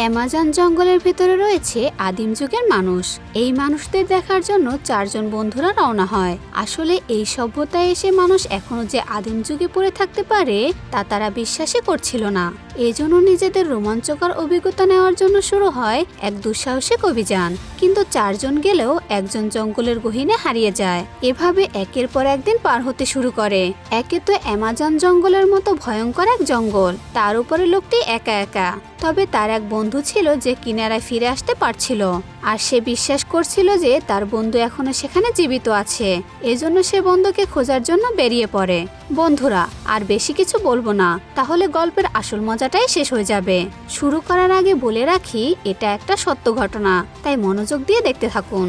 Amazon জঙ্গলের ভেতরে রয়েছে আদিম যুগের মানুষ। এই মানুষদের দেখার জন্য 4 জন বন্ধুরা রওনা হয়। আসলে এই সভ্যতায় এসে মানুষ এখনো যে আদিম যুগে পড়ে থাকতে পারে তা তারা বিশ্বাসই করছিল না। এজন্য নিজেদের রোমাঞ্চকর অভিজ্ঞতা নেওয়ার জন্য শুরু হয় এক দুঃসাহসিক অভিযান। কিন্তু 4 জন গেলেও একজন জঙ্গলের গহীনে হারিয়ে যায়। এভাবে একের পর একদিন পার হতে শুরু করে। একে তো অ্যামাজন জঙ্গলের মতো ভয়ঙ্কর এক জঙ্গল, তার উপরে লোকটি একা একা। তবে তার এক বন্ধু ছিল যে কিনারায় ফিরে আসতে পারছিল, আর সে বিশ্বাস করছিল যে তার বন্ধু এখনো সেখানে জীবিত আছে। এজন্য সে বন্ধুকে খোঁজার জন্য বেরিয়ে পড়ে। বন্ধুরা, আর বেশি কিছু বলবো না, তাহলে গল্পের আসল মজাটাই শেষ হয়ে যাবে। শুরু করার আগে বলে রাখি, এটা একটা সত্য ঘটনা, তাই মনোযোগ দিয়ে দেখতে থাকুন।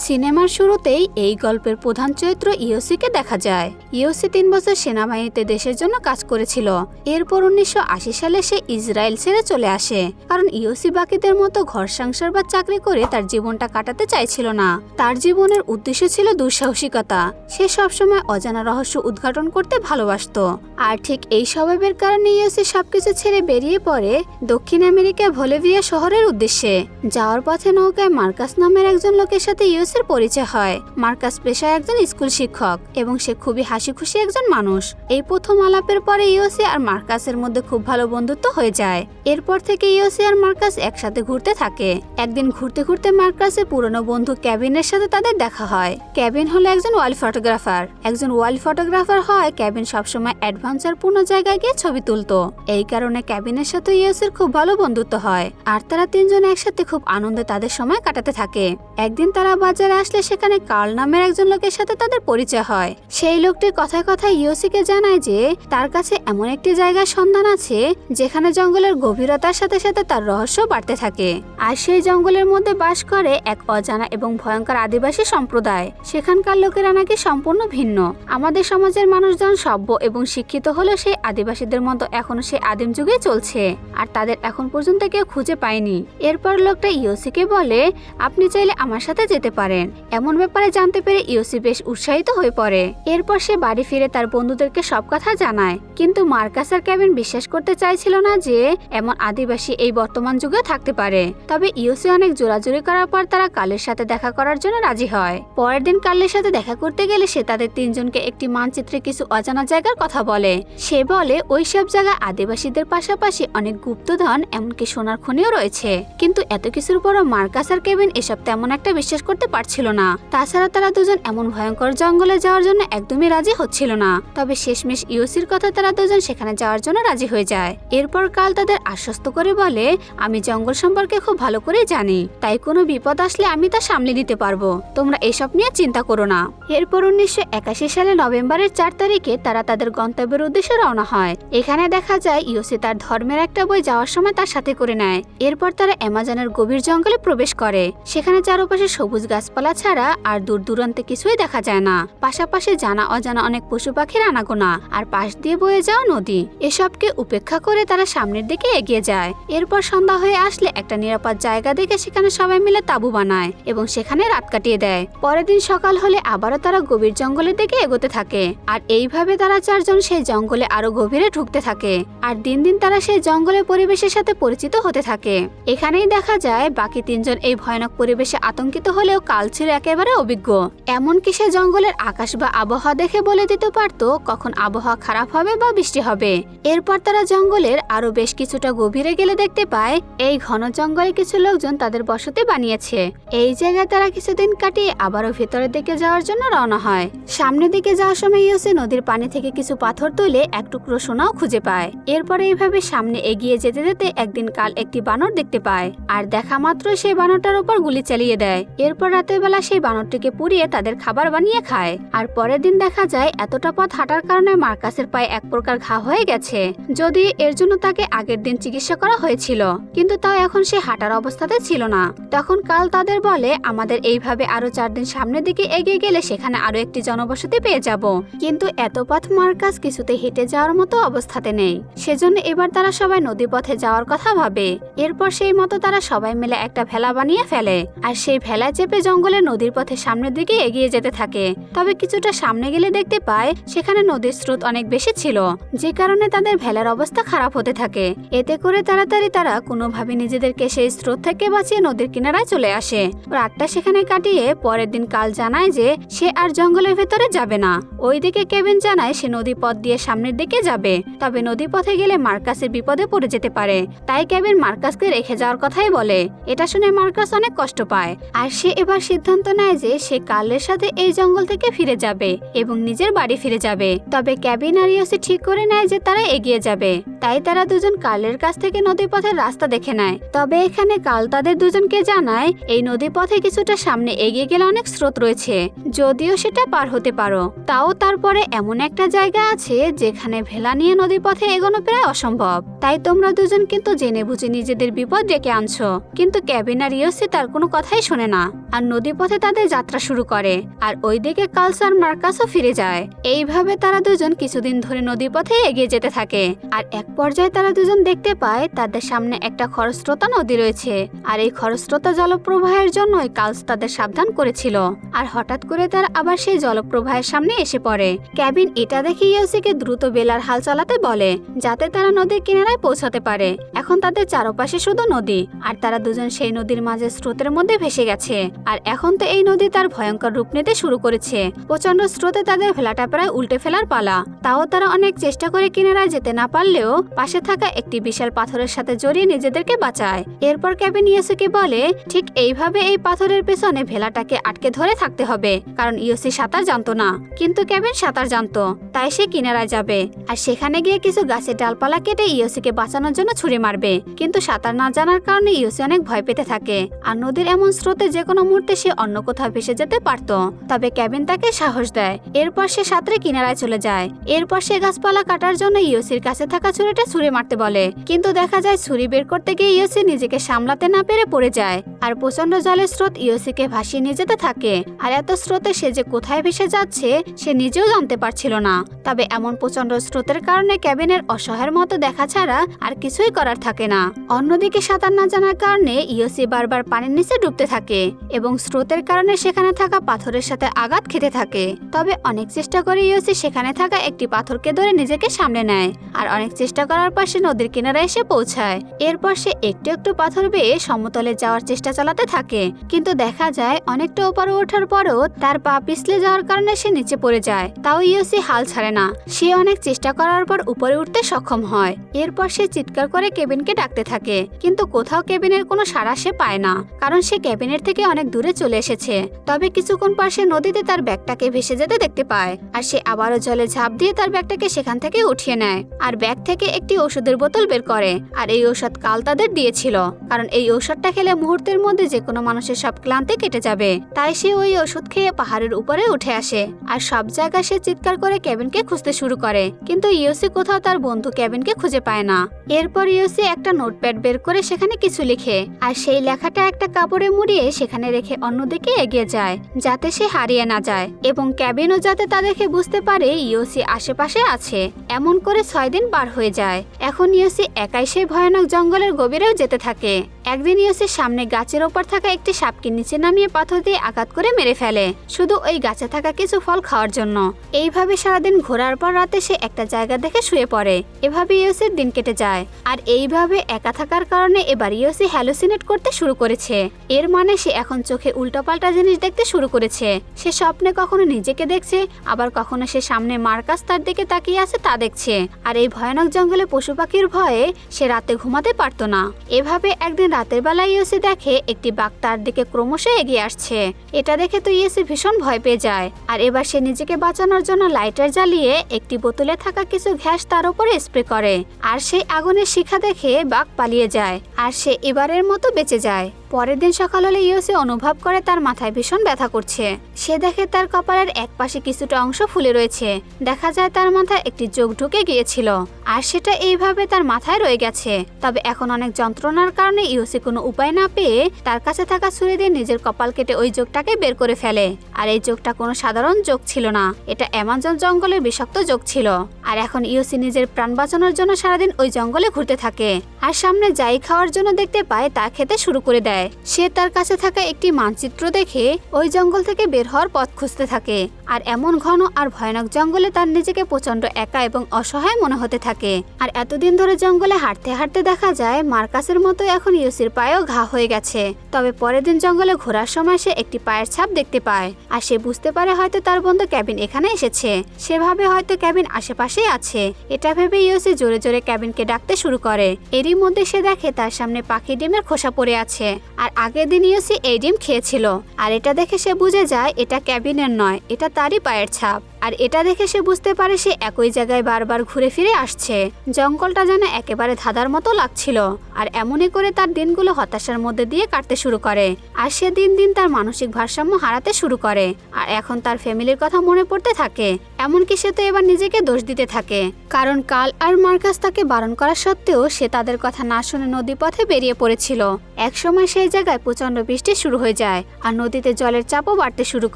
সিনেমার শুরুতেই এই গল্পের প্রধান চরিত্র ইয়োসিকে দেখা যায়। ইয়োসি 3 বছর সেনাবাহিনীতে দেশের জন্য কাজ করেছিল। এরপর 1980 সালে সে ইসরায়েল ছেড়ে চলে আসে, কারণ ইয়োসি বাকিদের মতো ঘর সংসার বা চাকরি করে তার জীবনটা কাটাতে চাইছিল না। তার জীবনের উদ্দেশ্য ছিল দুঃসাহসিকতা। সে সবসময় অজানা রহস্য উদ্ঘাটন করতে ভালোবাসতো। আর ঠিক এই স্বভাবের কারণে ইয়োসি সবকিছু ছেড়ে বেরিয়ে পড়ে দক্ষিণ আমেরিকা বলিভিয়া শহরের উদ্দেশ্যে। যাওয়ার পথে নৌকায় মার্কাস নামের একজন লোকের সাথে ইয়োসির পরিচয় হয়। মার্কাস পেশায় একজন স্কুল শিক্ষক এবং সে খুবই হাসি খুশি একজন মানুষ। এই প্রথম আলাপের পরে ইয়োসি আর মার্কাসের মধ্যে খুব ভালো বন্ধুত্ব হয়ে যায়। এরপর থেকে ইয়োসি আর মার্কাস একসাথে ঘুরতে থাকে। একদিন ঘুরতে ঘুরতে মার্কাসের পুরনো বন্ধু কেভিনের সাথে তাদের দেখা হয়। কেভিন হলো একজন ওয়াইল্ড ফটোগ্রাফার। একজন ওয়াইল্ড ফটোগ্রাফার হয় কেভিন সবসময় অ্যাডভেঞ্চার পূর্ণ জায়গায় গিয়ে ছবি তুলতো। এই কারণে কেভিনের সাথে ইয়োসির খুব ভালো বন্ধুত্ব হয়, আর তারা 3 জন একসাথে খুব আনন্দে তাদের সময় কাটাতে থাকে। একদিন তারা বাজারে আসলে সেখানে কার্ল নামের একজন লোকের সাথে তাদের পরিচয় হয়। সেই লোকটির কথায় কথায় ইয়োসিকে জানায় যে তার কাছে এমন একটি জায়গার সন্ধান আছে যেখানে জঙ্গলের গভীরতার সাথে সাথে তার রহস্য বাড়তে থাকে। আর সেই জঙ্গলের মধ্যে বাস করে এক অজানা এবং ভয়ঙ্কর আদিবাসী সম্প্রদায়। সেখানকার লোকেরা নাকি সম্পূর্ণ ভিন্ন। আমাদের সমাজের মানুষজন সভ্য এবং শিক্ষিত হলেও সেই আদিবাসীদের মতো এখনো সেই আদিম যুগে চলছে, আর তাদের এখন পর্যন্ত কেউ খুঁজে পায়নি। এরপর লোকটা ইয়োসিকে বলে, আপনি চাইলে আমার সাথে যেতে পারেন। এমন ব্যাপারে জানতে পেরে ইয়োসি বেশ উৎসাহিত হয়ে পড়ে। এরপর সে বাড়ি ফিরে তার বন্ধুদেরকে সব কথা জানায়। কিন্তু মার্কাস আর কেভিন বিশ্বাস করতে চাইছিল না যে এমন আদিবাসী এই বর্তমান যুগে থাকতে পারে। তবে ইয়োসি অনেক জোরাজুরি করার পর তারা কালের সাথে দেখা করার জন্য রাজি হয়। পরের দিন কালের সাথে দেখা করতে গেলে সে তাদের 3 জনকে একটি মানচিত্রে কিছু অজানা জায়গার কথা বলে। সে বলে ওই সব জায়গায় আদিবাসীদের পাশাপাশি অনেক গুপ্তধন এমনকি সোনার খনিও রয়েছে। কিন্তু এত কিছুর পরও মার্কাস আর কেভিন এসব তেমন একটা বিশ্বাস করতে পারছিল না। তাছাড়া তারা দুজন এমন ভয়ঙ্কর জঙ্গলে যাওয়ার জন্য একদমই রাজি হচ্ছিল না। তবে শেষমেশ ইয়োসির কথা তারা দুজন সেখানে যাওয়ার জন্য রাজি হয়ে যায়। এরপর কাল তাদের আশ্বস্ত করে বলে, আমি জঙ্গল সম্পর্কে খুব ভালো করে জানি, তাই কোনো বিপদ আসলে আমি তা সামলে নিতে পারবো। তোমরা এসব নিয়ে চিন্তা করো না। এরপর 1981 সালে নভেম্বরের 4 তারিখে তারা তাদের গন্তব্যের উদ্দেশ্যে রওনা হয়। এখানে দেখা যায় ইয়োসি তার ধর্মের একটা বই যাওয়ার সময় তার সাথে করে নেয়। এরপর তারা অ্যামাজনের গভীর জঙ্গলে প্রবেশ করে। সেখানে চারপাশে সবুজ গাছপালা ছাড়া আর দূর দূরান্তে কিছুই দেখা যায় না। পাশাপাশি জানা অজানা অনেক পশু পাখির আনাগোনা, আর পাশ দিয়ে বয়ে যাওয়া নদী। এসবকে উপেক্ষা করে তারা সামনের দিকে এগিয়ে যায়। এরপর সন্ধ্যা হয়ে আসলে একটা নিরাপদ জায়গা দেখে সেখানে সবাই মিলে তাঁবু বানায় এবং সেখানে রাত কাটিয়ে দেয়। পরের দিন সকাল হলে আবারও তারা গভীর জঙ্গলের দিকে এগোতে থাকে। আর এইভাবে তারা 4 জন সেই জঙ্গলে আরো গভীরে ঢুকতে থাকে। আর দিন দিন তারা সেই জঙ্গলের পরিবেশের সাথে পরিচিত হতে থাকে। এখানেই দেখা যায় বাকি 3 জন এই ভয়ানক পরিবেশে আতঙ্কিত হলেও কাল ছিল একেবারে অভিজ্ঞ। এমনকি সে জঙ্গলের আকাশ বা আবহাওয়া দেখে বলে দিতে পারতো কখন আবহাওয়া খারাপ হবে বা বৃষ্টি হবে। এরপর তারা জঙ্গলের আরো বেশ কিছুটা গভীরে গেলে দেখতে পায় এই ঘন জঙ্গলে কিছু লোকজন তাদের বসতি বানিয়েছে। এই জায়গায় তারা কিছুদিন কাটিয়ে আবারও ভেতরের দিকে যাওয়ার জন্য রওনা হয়। সামনের দিকে যাওয়ার সময় ইয়োসি নদীর পানি থেকে কিছু পাথর তুলে এক টুকরো সোনাও খুঁজে পায়। এরপরে এইভাবে সামনে এগিয়ে যেতে যেতে একদিন কাল একটি বানর দেখতে পায়, আর দেখা মাত্র সেই বানরটার উপর গুলি চালিয়ে দেয়। এরপর রাতের বেলা সেই বানরটিকে পুড়িয়ে তাদের খাবার বানিয়ে খায়। আর পরের দিন দেখা যায় এতটা পথ হাঁটার কারণে মার্কাসের পায়ে এক প্রকার ঘা হয়ে গেছে। যদি এর জন্য তাকে আগের দিন চিকিৎসা করা হয়েছিল, কিন্তু তাও এখন সে হাঁটার অবস্থাতে ছিল না। তখন কাল তাদের বলে, আমাদের এইভাবে আরো 4 দিন সামনের দিকে এগিয়ে গেলে সেখানে আরো একটি জনবসতি পেয়ে যাব। কিন্তু এত পথ মার্কাস কিছুতে হেঁটে যাওয়ার মতো অবস্থাতে নেই। সেজন্য এবার তারা সবাই নদী পথে যাওয়ার কথা ভাবে। এরপর সেই মতো তারা সবাই মিলে একটা ভেলা বানিয়ে ফেলে। আর সেই ভেলায় চেপে জঙ্গলের নদীর পথে সামনের দিকে এগিয়ে যেতে থাকে। তবে কিছুটা সামনে গেলে দেখতে পায় সেখানে নদীর স্রোত অনেক বেশি ছিল, যে কারণে তাদের ভেলার অবস্থা খারাপ হতে থাকে। এতে করে তাড়াতাড়ি তারা কোনোভাবে নিজেদেরকে সেই স্রোত থেকে বাঁচিয়ে নদীর কিনারায় চলে আসে। রাতটা সেখানে কাটিয়ে পরের দিন কাল জানায় যে সে আর জঙ্গলের ভেতরে যাবে না। ওইদিকে কেভিন জানায় সে নদী পথ দিয়ে সামনের দিকে যাবে, তবে নদী পথে গেলে মার্কাসের বিপদে পড়ে যেতে পারে। তাই কেভিন মার্কাসকে রেখে যাওয়ার কথাই বলে। এটা শুনে মার্কাস অনেক কষ্ট পায়, আর সে এবার সিদ্ধান্ত নেয় যে সে কার্লের সাথে এই জঙ্গল থেকে ফিরে যাবে এবং নিজের বাড়ি ফিরে যাবে। তবে কেভিন আর ইয়োসি ঠিক করে নেয় যে তারা এগিয়ে যাবে। তাই তারা দুজন কার্লের কাছ থেকে নদী পথের রাস্তা দেখে নেয়। তবে এখানে কার্ল তাদের দুজনকে জানায় এই নদী পথে কিছুটা সামনে এগিয়ে গেলে অনেক স্রোত রয়েছে, যদিও সেটা পার হতে পারো। তাও তারপরে এমন একটা জায়গা আছে যেখানে ভেলা নিয়ে নদী পথে এগোনো প্রায় অসম্ভব। তাই তোমরা দুজন কিন্তু জেনে বুঝে নিজেদের বিপদ ডেকে আনছো। কিন্তু কেভিন আর ইয়োসি তার কোনো কথাই শোনে না আর নদী পথে তাদের যাত্রা শুরু করে। আর ওইদিকে কার্লস আর মার্কাসও ফিরে যায়। এইভাবে তারা দুজন কিছুদিন ধরে নদী পথে এগিয়ে যেতে থাকে। আর এক পর্যায়ে তারা দুজন দেখতে পায় তাদের সামনে একটা খরস্রোতা নদী রয়েছে। আর এই খরস্রোতা জলপ্রবাহের জন্যই কার্লস তাদের সাবধান করেছিল। আর হঠাৎ করে তারা আবার সেই জলপ্রবাহের সামনে এসে পড়ে। কেভিন এটা দেখে ইয়োসিকে দ্রুত বেলার হাল চালাতে বলে, যাতে তারা নদীর কিনারায় পৌঁছাতে পারে। এখন তাদের চারপাশে শুধু নদী, আর তারা দুজন সেই নদীর মাঝে স্রোতের মধ্যে ভেসে গেছে। আর এখন তো এই নদী তার ভয়ঙ্কর রূপ নিতে শুরু করেছে। প্রচন্ড স্রোতে তাদের ভেলাটা প্রায় উল্টে ফেলার পালা। তাও তারা অনেক চেষ্টা করে কিনারায় যেতে না পারলেও পাশে থাকা একটি বিশাল পাথরের সাথে জড়িয়ে নিজেদেরকে বাঁচায়। এরপর কেভিন ইয়োসিকে বলে ঠিক এইভাবে এই পাথরের পেছনে ভেলাটাকে আটকে ধরে থাকতে হবে, কারণ ইয়োসি সাঁতার জানতো না, কিন্তু কেভিন সাঁতার জানতো। তাই সে কিনারায় যাবে আর সেখানে গিয়ে কিছু গাছের ডালপালা কেটে ইয়োসিকে বাঁচানোর জন্য ছুরি মারবে। কিন্তু সাঁতার না জানার কারণে ইয়োসি অনেক ভয় পেতে থাকে। আর নদীর এমন স্রোতে যে কোনো মুহূর্তে সে অন্য কোথাও ভেসে যেতে পারত। তবে কেভিন তাকে সাহস দেয়। এরপর সে সাঁতরে কিনারায় চলে যায়। এরপর সে গাছপালা কাটার জন্য ইয়োসির কাছে থাকা ছুরিটা ছুরি মারতে বলে, কিন্তু দেখা যায় ছুরি বের করতে গিয়ে ইয়োসি নিজেকে সামলাতে না পেরে পড়ে যায়। আর প্রচন্ড জলের স্রোত ইয়োসিকে ভাসিয়ে নিয়ে যেতে থাকে। আর এত স্রোতে সে যে কোথায় ভেসে যাচ্ছে সে নিজেও জানতে পারছিল না। তবে এমন প্রচন্ড স্রোতের কারণে কেভিনের অসহায়ের মতো দেখা ছাড়া আর কিছুই করার থাকে না। অন্যদিকে সাঁতার না জানার কারণে ইয়োসি বারবার পানির নিচে ডুবতে থাকে এবং স্রোতের কারণে সেখানে থাকা পাথরের সাথে আঘাত খেতে থাকে। তবে অনেক চেষ্টা করে ইয়োসি সেখানে থাকা একটি পাথরকে ধরে নিজেকে সামনে নেয়। আর অনেক চেষ্টা করার পর সে নদীর কিনারে এসে পৌঁছায়। এরপর সে একটু একটু পাথর বেয়ে সমতলে যাওয়ার চেষ্টা চালাতে থাকে, কিন্তু দেখা যায় অনেকটা ওপারে ওঠার পরও তার পা পিছলে যাওয়ার কারণে সে নিচে পড়ে যায়। তাও ইয়োসি হাল ছাড়ে না। সে অনেক চেষ্টা করার পর উপরে উঠতে সক্ষম হয়। এরপর সে চিৎকার করে কেভিনকে ডাকতে থাকে, কিন্তু কোথাও কেভিনের কোনো সাড়া সে পায় না, কারণ সে কেভিনের থেকে অনেক দূরে চলে এসেছে। তবে কিছুক্ষণ পর সে নদীতে তার ব্যাগটাকে ভেসে যেতে দেখতে পায়। আর সে আবারও জলে ঝাঁপ দিয়ে তার ব্যাগটাকে সেখান থেকে উঠিয়ে নেয় আর ব্যাগ থেকে একটি ওষুধের বোতল বের করে। আর এই ঔষধ কাল তাদের দিয়েছিল, কারণ এই ঔষধটা খেলে মুহূর্তের মধ্যে যে কোনো মানুষের সব ক্লান্তি কেটে যাবে। তাই সে ওই ওষুধ খেয়ে পাহাড়ের উপরে উঠে আসে। আর সব জায়গায় সে চিৎকার করে কেভিনকে খুঁজতে শুরু করে, কিন্তু ইয়োসি কোথাও তার বন্ধু কেভিনকে খুঁজে পায় না। এরপর ইয়োসি একটা নোটপ্যাড বের করে সেখানে কিছু লিখে, আর সেই লেখাটা একটা কাপড়ে মুড়িয়ে সেখানে রেখে অন্যদিকে এগিয়ে যায়, যাতে সে হারিয়ে না যায় এবং কেভিনও যাতে তা দেখে বুঝতে পারে ইয়োসি আশেপাশে আছে। এমন করে 6 দিন পার হয়ে যায়। এখন ইয়োসি একাই সেই ভয়ানক জঙ্গলের গভীরেও যেতে থাকে। একদিন ইয়োসির সামনে গাছের ওপর থাকা একটি সাপকে নিচে নামিয়ে পাথর দিয়ে আঘাত করে মেরে ফেলে, শুধু ওই গাছে থাকা কিছু ফল খাওয়ার জন্য। এইভাবে সারাদিন ঘোরার পর রাতে সে একটা জায়গা দেখে শুয়ে পড়ে। এভাবে ইয়োসির দিন কেটে যায়। আর এইভাবে একা থাকার কারণে এবার ইয়োসি হ্যালুসিনেট করতে শুরু করেছে। এর মানে সে এখন চোখে উল্টোপাল্টা জিনিস দেখতে শুরু করেছে। সে স্বপ্নে কখনো নিজেকে দেখছে, আবার কখনো সে সামনে মার্কাস তার দিকে তাকিয়ে আছে তা দেখছে। আর এই ভয়ানক জঙ্গলে পশু পাখির ভয়ে সে রাতে ঘুমাতে পারতো না। এভাবে একদিন রাতের বেলা ইয়োসি দেখে একটি বাঘ তার দিকে ক্রমশ এগিয়ে আসছে। এটা দেখে তো ইয়োসি ভীষণ ভয় পেয়ে যায়। আর এবার সে নিজেকে বাঁচানোর জন্য লাইটার জ্বালিয়ে একটি বোতলে থাকা কিছু গ্যাস তার উপরে স্প্রে করে। আর সেই আগুনের শিখা দেখে বাঘ পালিয়ে যায়। আর সে এবারের মতো বেঁচে যায়। পরের দিন সকাল হলে ইয়োসি অনুভব করে তার মাথায় ভীষণ ব্যথা করছে। সে দেখে তার কপালের এক পাশে কিছুটা অংশ ফুলে রয়েছে। দেখা যায় তার মাথায় একটি চোখ ঢুকে গিয়েছিল, আর সেটা এইভাবে তার মাথায় রয়ে গেছে। তবে এখন অনেক যন্ত্রণার কারণে ইয়োসি কোনো উপায় না পেয়ে তার কাছে থাকা ছুরি দিয়ে নিজের কপাল কেটে ওই চোখটাকে বের করে ফেলে। আর এই চোখটা কোনো সাধারণ চোখ ছিল না, এটা অ্যামাজন জঙ্গলের বিষাক্ত চোখ ছিল। আর এখন ইয়োসি নিজের প্রাণ বাঁচানোর জন্য সারাদিন ওই জঙ্গলে ঘুরতে থাকে। আর সামনে যাই খাওয়ার জন্য দেখতে পায় তা খেতে শুরু করে দেয়। দেয়। সে তার কাছে থাকা একটি মানচিত্র দেখে ওই জঙ্গল থেকে বের হওয়ার পথ খুঁজতে থাকে। আর এমন ঘন আর ভয়ানক জঙ্গলে তার নিজেকে প্রচন্ড একা এবং অসহায় মনে হতে থাকে। আর এতদিন ধরে জঙ্গলে হাঁটতে হাঁটতে দেখা যায় মার্কাসের মতো এখন ইউসির পায়েও ঘা হয়ে গেছে। তবে পরের দিন জঙ্গলে ঘোরার সময় সে একটি পায়ের ছাপ দেখতে পায়। আর সে বুঝতে পারে হয়তো তার বন্ধু কেভিন এখানে এসেছে। সেভাবে হয়তো কেভিন আশেপাশেই আছে। এটা ভেবে ইউসি জোরে জোরে কেভিনকে ডাকতে শুরু করে। এরই মধ্যে সে দেখে তার সামনে পাখি ডিমের খোসা পড়ে আছে। আর আগের দিন ইউসি এই ডিম খেয়েছিল। আর এটা দেখে সে বুঝে যায় এটা কেভিনের নয়, এটা তারই পায়ের ছাপ। আর এটা দেখে সে বুঝতে পারে সে একই জায়গায় বারবার ঘুরে ফিরে আসছে। জঙ্গলটা যেন একেবারে ধাঁধার মতো লাগছিল। আর এমনই করে তার দিনগুলো হতাশার মধ্যে দিয়ে কাটতে শুরু করে। আর সে দিন দিন তার মানসিক ভারসাম্য হারাতে শুরু করে। আর এখন তার ফ্যামিলির কথা মনে পড়তে থাকে। এমনকি সে তো এবার নিজেকে দোষ দিতে থাকে, কারণ কাল আর মার্কাস তাকে বারণ করা সত্ত্বেও সে তাদের কথা না শুনে নদীপথে বেরিয়ে পড়েছিল। একসময় সেই জায়গায় প্রচন্ড বৃষ্টি শুরু হয়ে যায় আর নদীতে জলের চাপও বাড়তে শুরু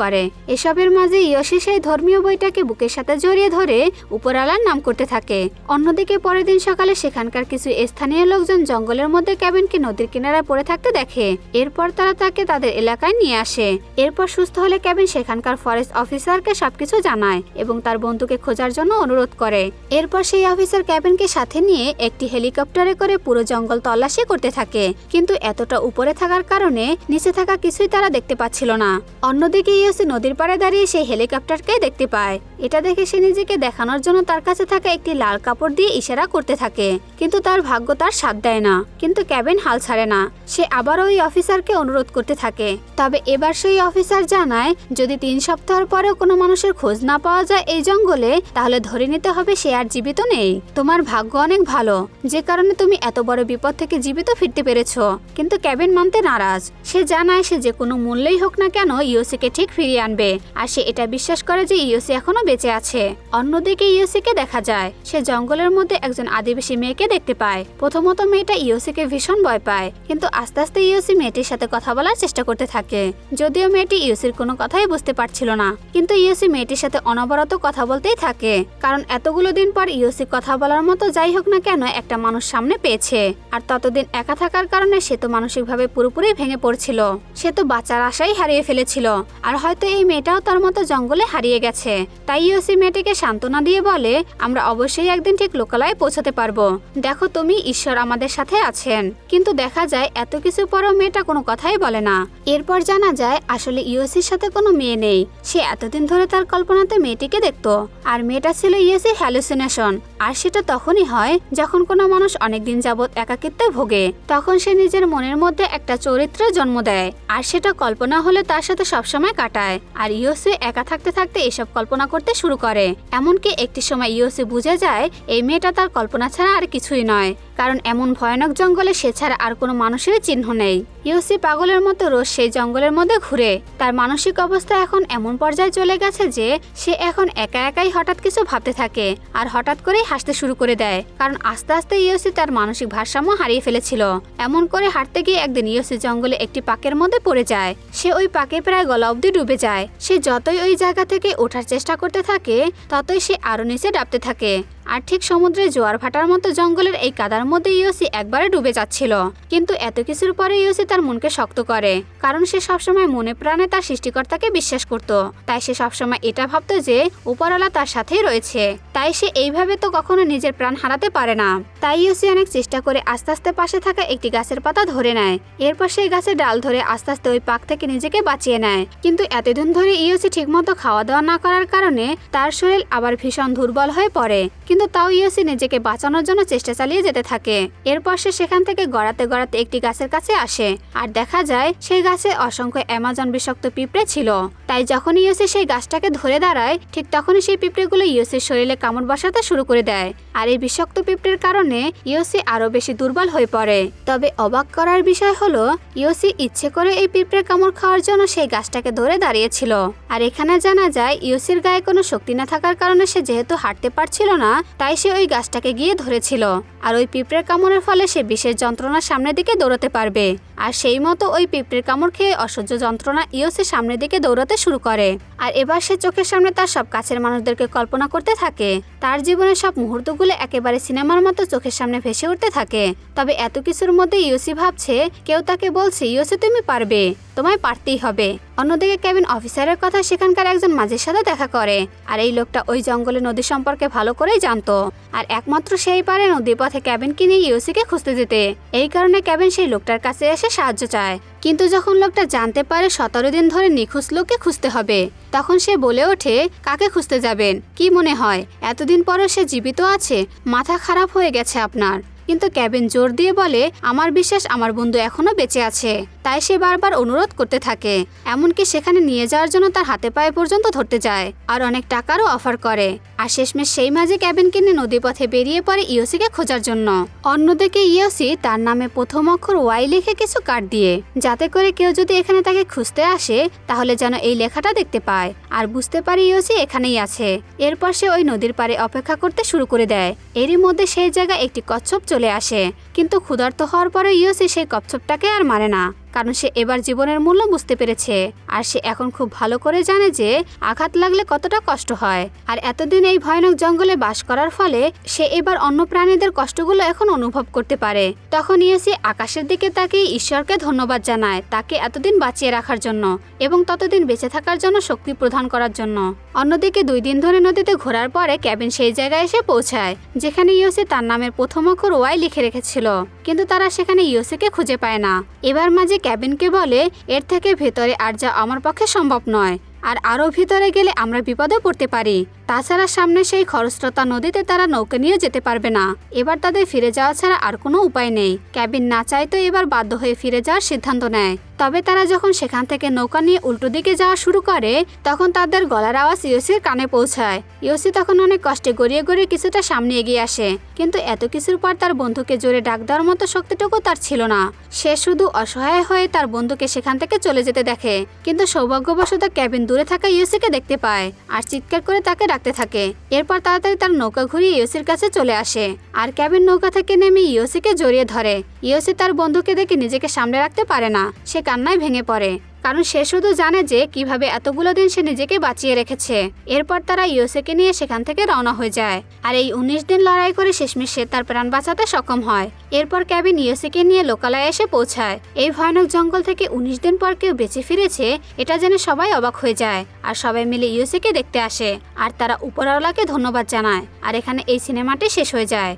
করে। এসবের মাঝে ইয়োশি সেই ধর্মীয় বইটাকে বুকের সাথে জড়িয়ে ধরে উপরওয়ালার নাম করতে থাকে। অন্যদিকে পরের দিন সকালে সেখানকার কিছু স্থানীয় লোকজন জঙ্গলের মধ্যে কেভিনকে নদীর কিনারায় পড়ে থাকতে দেখে। এরপর তারা তাকে তাদের এলাকায় নিয়ে আসে। এরপর সুস্থ হলে কেভিন সেখানকার ফরেস্ট অফিসারকে সবকিছু জানায় এবং তার বন্ধুকে খোঁজার জন্য অনুরোধ করে। এরপর সেই অফিসার কেভিনকে সাথে নিয়ে একটি হেলিকপ্টারে করে পুরো জঙ্গল তল্লাশি করতে থাকে। কিন্তু এতটা উপরে থাকার কারণে নিচে থাকা কিছুই তারা দেখতে পাচ্ছিল না। অন্যদিকে ইয়োশি নদীর পাড়ে দাঁড়িয়ে সেই হেলিকপ্টারকে দেখতে পায়। এটা দেখে সে নিজেকে দেখানোর জন্য তার কাছে থাকা একটি লাল কাপড় দিয়ে ইশারা করতে থাকে। কিন্তু তার ভাগ্য তার সাথ দেয় না। কিন্তু কেভিন হাল ছাড়ে না। সে আবার ওই অফিসারকে অনুরোধ করতে থাকে। তবে এবার সেই অফিসার জানায় যদি 3 সপ্তাহের পরেও কোনো মানুষের খোঁজ না পাওয়া যায় এই জঙ্গলে, তাহলে ধরে নিতে হবে সে আর জীবিত নেই। তোমার ভাগ্য অনেক ভালো, যে কারণে তুমি এত বড় বিপদ থেকে জীবিত ফিরতে পেরেছো। কিন্তু কেভিন মানতে নারাজ। সে জানায় সে যে কোনো মূল্যেই হোক না কেন ইয়োশিকে ঠিক ফিরিয়ে আনবে। আর সে এটা বিশ্বাস করে যে ইয়োশি এখনো বেঁচে আছে। অন্যদিকে ইয়োশিকে দেখা যায় সে জঙ্গলের মধ্যে একজন আদিবাসী মেয়েকে দেখতে পায়। প্রথমত মেয়েটা ইয়োশিকে ভীষণ ভয় পায়, কিন্তু আস্তে আস্তে ইয়োশি মেয়েটির সাথে কথা বলার চেষ্টা করতে থাকে। যদিও মেয়েটি ইয়োশির কোনো কথাই বুঝতে পারছিল না, কিন্তু ইয়োশি মেয়েটির সাথে অনবরত কথা বলতেই থাকে। কারণ এতগুলো দিন পর ইয়োশি কথা বলার মতো যাই হোক না কেন একটা মানুষ সামনে পেয়েছে। আর ততদিন একা থাকার কারণে সে তো মানসিকভাবে পুরোপুরি ভেঙে পড়ছিল। সে তো বাঁচার আশাই হারিয়ে ফেলেছিল। আর হয়তো এই মেয়েটাও তার মতো জঙ্গলে হারিয়ে গেছে। তাই ইয়োশি মেয়েটিকে সান্ত্বনা দিয়ে বলে আমরা অবশ্যই একদিন ঠিক লোকালয়ে পৌঁছাতে পারবো। দেখো তুমি, ঈশ্বর আমাদের সাথে আছেন। কিন্তু দেখা যায় এত কিছু পরও মেয়েটা কোনো কথাই বলে না। এরপর জানা যায় আসলে ইয়োশির সাথে কোনো মেয়ে নেই। সে এতদিন ধরে তার কল্পনাতে মেয়েটিকে দেখতো। আর মেয়েটা ছিল ইয়োশির হ্যালুসিনেশন। আর সেটা তখনই হয় যখন কোনো মানুষ অনেকদিন যাবৎ একাকিত্বে ভোগে। তখন সে নিজের মনের মধ্যে একটা চরিত্রের জন্ম দেয়। আর সেটা কল্পনা হলে তার সাথে সবসময় কাটায়। আর ইয়োশি একা থাকতে থাকতে এসব কল্পনা করতে শুরু করে। এমনকি একটি সময় ইয়োশি বুঝে যায় এই মেয়েটা তার কল্পনা ছাড়া আর কিছুই নয়। কারণ এমন ভয়ানক জঙ্গলে সে ছাড়া আর কোনো মানুষের চিহ্ন নেই। ইয়োশি পাগলের মতো রোজ সেই জঙ্গলের মধ্যে ঘুরে। তার মানসিক অবস্থা এখন এমন পর্যায়ে চলে গেছে যে সে এখন একা একাই হঠাৎ কিছু ভাবতে থাকে আর হঠাৎ করেই হাসতে শুরু করে দেয়। কারণ আস্তে আস্তে ইয়োশি তার মানসিক ভারসাম্য হারিয়ে ফেলেছিল। এমন করে হাঁটতে গিয়ে একদিন ইয়োশি জঙ্গলে একটি পাকের মধ্যে পড়ে যায়। সে ওই পাকে প্রায় গলা অবধি ডুবে যায়। সে যতই ওই জায়গা থেকে ওঠার চেষ্টা করতে থাকে ততই সে আরো নিচে ডাবতে থাকে। আর ঠিক সমুদ্রে জোয়ার ভাটার মতো জঙ্গলের এই কাদার মধ্যে ইয়োশি একবারে ডুবে যাচ্ছিল। কিন্তু এত কিছুর পরে ইয়োশি তার মনকে শক্ত করে, কারণ সে সবসময় মনে প্রাণে তার সৃষ্টিকর্তাকে বিশ্বাস করত। তাই সে সবসময় এটা ভাবতো যে উপরওয়ালা তার সাথেই রয়েছে। তাই সে এইভাবে তো কখনো নিজের প্রাণ হারাতে পারে না। তাই ইয়োশি অনেক চেষ্টা করে আস্তে আস্তে পাশে থাকা একটি গাছের পাতা ধরে নেয়। এরপর সেই গাছের ডাল ধরে আস্তে আস্তে ওই পাক থেকে নিজেকে বাঁচিয়ে নেয়। কিন্তু এতদিন ধরে ইয়োশি ঠিকমতো খাওয়া দাওয়া না করার কারণে তার শরীর আবার ভীষণ দুর্বল হয়ে পড়ে। কিন্তু তাও ইয়োশি নিজেকে বাঁচানোর জন্য চেষ্টা চালিয়ে যেতে থাকে। এরপর সে সেখান থেকে গড়াতে গড়াতে একটি গাছের কাছে আসে। আর দেখা যায় সেই গাছে অসংখ্য অ্যামাজন বিষাক্ত পিঁপড়ে ছিল। তাই যখন ইয়োশি সেই গাছটাকে ধরে দাঁড়ায় ঠিক তখনই সেই পিঁপড়েগুলো ইয়োশির শরীরে কামড় বসাতে শুরু করে দেয়। আর এই বিষাক্ত পিঁপড়ের কারণে ইয়োশি আরো বেশি দুর্বল হয়ে পড়ে। তবে অবাক করার বিষয় হলো ইয়োশি ইচ্ছে করে এই পিঁপড়ের কামড় খাওয়ার জন্য সেই গাছটাকে ধরে দাঁড়িয়েছিল। আর এখানে জানা যায় ইয়োশির গায়ে কোনো শক্তি না থাকার কারণে সে যেহেতু হাঁটতে পারছিল না, তাই সে ওই গাছটাকে গিয়ে ধরেছিল। আর ওই পিঁপড়ের কামড়ের ফলে সে বিশেষ যন্ত্রণার সামনের দিকে দৌড়াতে পারবে। আর সেই মতো ওই পিঁপড়ের কামড় খেয়ে অসহ্য যন্ত্রণা ইয়োসি সামনের দিকে দৌড়াতে শুরু করে। আর এবার সে চোখের সামনে তার সব কাছের মানুষদেরকে কল্পনা করতে থাকে। তার জীবনের সব মুহূর্তগুলো একেবারে সিনেমার মতো চোখের সামনে ভেসে উঠতে থাকে। তবে এত কিছুর মধ্যে ইয়োসি ভাবছে, কেউ তাকে বলছে, ইয়োসি তুমি পারবে, তোমায় পারতেই হবে। অন্যদিকে কেবিন অফিসারের কথা সেখানকার একজন মাঝির সাথে দেখা করে। আর এই লোকটা ওই জঙ্গলে নদী সম্পর্কে ভালো করেই জানতো। আর একমাত্র সেই পারে নদী পথে কেবিনকে নিয়ে ইয়োসিকে খুঁজতে যেতে। এই কারণে কেবিন সেই লোকটার কাছে এসে সাহায্য চায়। কিন্তু যখন লোকটা জানতে পারে 17 দিন ধরে নিখোঁজ লোককে খুঁজতে হবে, তখন সে বলে ওঠে, কাকে খুঁজতে যাবেন? কি মনে হয় এতদিন পরে সে জীবিত আছে? মাথা খারাপ হয়ে গেছে আপনার। কিন্তু কেবিন জোর দিয়ে বলে, আমার বিশ্বাস আমার বন্ধু এখনো বেঁচে আছে। তাই সে বারবার অনুরোধ করতে থাকে। এমনকি সেখানে নিয়ে যাওয়ার জন্য তার হাতে পায়ে পর্যন্ত ধরতে যায় আর অনেক টাকারও অফার করে। আর শেষমেশ সেই মাঝে কেবিনকে নিয়ে নদীপথে বেরিয়ে পড়ে ইয়োসিকে খোঁজার জন্য। অন্যদিকে ইয়োসি তার নামে প্রথম অক্ষর ওয়াই লিখে কিছু কার্ড দিয়ে, যাতে করে কেউ যদি এখানে তাকে খুঁজতে আসে তাহলে যেন এই লেখাটা দেখতে পায় আর বুঝতে পারে ইয়োসি এখানেই আছে। এরপর সে ওই নদীর পাড়ে অপেক্ষা করতে শুরু করে দেয়। এরই মধ্যে সেই জায়গায় একটি কচ্ছপ চলে আসে। কিন্তু ক্ষুধার্ত হওয়ার পরে ইয়োসি সেই কচ্ছপটাকে আর মারে না, কারণ সে এবার জীবনের মূল্য বুঝতে পেরেছে। আর সে এখন খুব ভালো করে জানে যে আঘাত লাগলে কতটা কষ্ট হয়। আর এতদিন এই ভয়ানক জঙ্গলে বাস করার ফলে সে এবার অন্য প্রাণীদের কষ্টগুলো এখন অনুভব করতে পারে। তখন ইয়োসি আকাশের দিকে তাকিয়ে ঈশ্বরকে ধন্যবাদ জানায় তাকে এতদিন বাঁচিয়ে রাখার জন্য এবং ততদিন বেঁচে থাকার জন্য শক্তি প্রদান করার জন্য। অন্যদিকে 2 দিন ধরে নদীতে ঘোরার পরে কেবিন সেই জায়গায় এসে পৌঁছায় যেখানে ইয়োসি তার নামের প্রথম অক্ষর ওয়াই লিখে রেখেছিল। কিন্তু তারা সেখানে ইয়োসিকে খুঁজে পায় না। এবার মাঝে কেবিনকে বলে, এর থেকে ভেতরে আর যা আমার পক্ষে সম্ভব নয়, আর আরও ভিতরে গেলে আমরা বিপদে পড়তে পারি। তাছাড়া সামনে সেই খরস্রোতা নদীতে তারা নৌকা নিয়ে যেতে পারবে না। এবার তাদের ফিরে যাওয়া ছাড়া আর কোনো উপায় নেই। কেবিন না চাইতো এবার বাধ্য হয়ে ফিরে যাওয়ার সিদ্ধান্ত নেয়। তবে তারা যখন সেখান থেকে নৌকা নিয়ে উল্টো দিকে যাওয়া শুরু করে তখন তাদের গলার আওয়াজ ইয়োসির কানে পৌঁছায়। ইয়োসি তখন অনেক কষ্টে গড়িয়ে গড়িয়ে কিছুটা সামনে এগিয়ে আসে। কিন্তু এত কিছুর পর তার বন্ধুকে জোরে ডাক দেওয়ার মতো শক্তিটুকু তার ছিল না। সে শুধু অসহায় হয়ে তার বন্ধুকে সেখান থেকে চলে যেতে দেখে। কিন্তু সৌভাগ্যবশত কেবিন দূরে থাকা ইয়োসিকে দেখতে পায় আর চিৎকার করে তাকে ডাকতে থাকে। এরপর তাড়াতাড়ি তার নৌকা ঘুরিয়ে ইয়োসির কাছে চলে আসে আর কেবিন নৌকা থেকে নেমে ইয়োসিকে জড়িয়ে ধরে। ইয়োসি তার বন্ধুকে দেখে নিজেকে সামলে রাখতে পারে না। সে কান্নায় ভেঙে পড়ে, কারণ সে শুধু জানে যে কিভাবে এতগুলো দিন সে নিজেকে বাঁচিয়ে রেখেছে। এরপর তারা ইয়োসিকে নিয়ে সেখান থেকে রওনা হয়ে যায়। আর এই 19 দিন লড়াই করে শেষমেশ সে তার প্রাণ বাঁচাতে সক্ষম হয়। এরপর কেবিন ইয়োসিকে নিয়ে লোকালয়ে এসে পৌঁছায়। এই ভয়ানক জঙ্গল থেকে 19 দিন পর কেউ বেঁচে ফিরেছে এটা জেনে সবাই অবাক হয়ে যায়। আর সবাই মিলে ইয়োসিকে দেখতে আসে আর তারা উপরওয়ালাকে ধন্যবাদ জানায়। আর এখানে এই সিনেমাটি শেষ হয়ে যায়।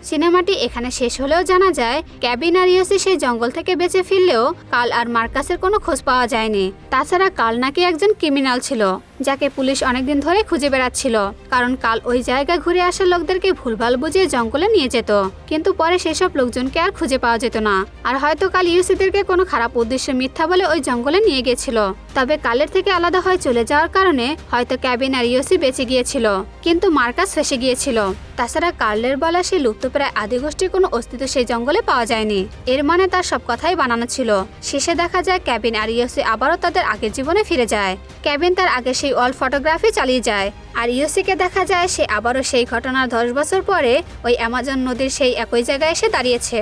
সিনেমাটি এখানে শেষ হলেও জানা যায় কেবিন আর ইয়োসি সেই জঙ্গল থেকে বেঁচে ফিরলেও কাল আর মার্কাসের কোনো খোঁজ পাওয়া যায়নি। তাছাড়া কাল নাকি একজন ক্রিমিনাল ছিল যাকে পুলিশ অনেকদিন ধরে খুঁজে বেড়াচ্ছিল, কারণ কাল ওই জায়গায় ঘুরে আসা লোকদেরকে ভুলভাল বুঝিয়ে জঙ্গলে নিয়ে যেত। কিন্তু পরে সেসব লোকজনকে আর খুঁজে পাওয়া যেত না। আর হয়তো কাল ইয়োসিদেরকে কোনো খারাপ উদ্দেশ্যে মিথ্যা বলে ওই জঙ্গলে নিয়ে গেছিল। তবে কালের থেকে আলাদা হয়ে চলে যাওয়ার কারণে হয়তো কেবিন আর ইয়োসি বেঁচে গিয়েছিল, কিন্তু মার্কাস ফেসে গিয়েছিল। তাছাড়া কার্লের বলা সেই লুপ্তপ্রায় আদিগোষ্ঠীর কোনো অস্তিত্ব সেই জঙ্গলে পাওয়া যায়নি। এর মানে তার সব কথাই বানানো ছিল। শেষে দেখা যায় কেবিন আর ইয়োসি আবারও তাদের আগের জীবনে ফিরে যায়। কেবিন তার আগে সেই ওয়াল ফটোগ্রাফি চালিয়ে যায় আর ইয়োসিকে দেখা যায় সে আবারও সেই ঘটনার 10 বছর পরে ওই অ্যামাজন নদীর সেই একই জায়গায় এসে দাঁড়িয়েছে।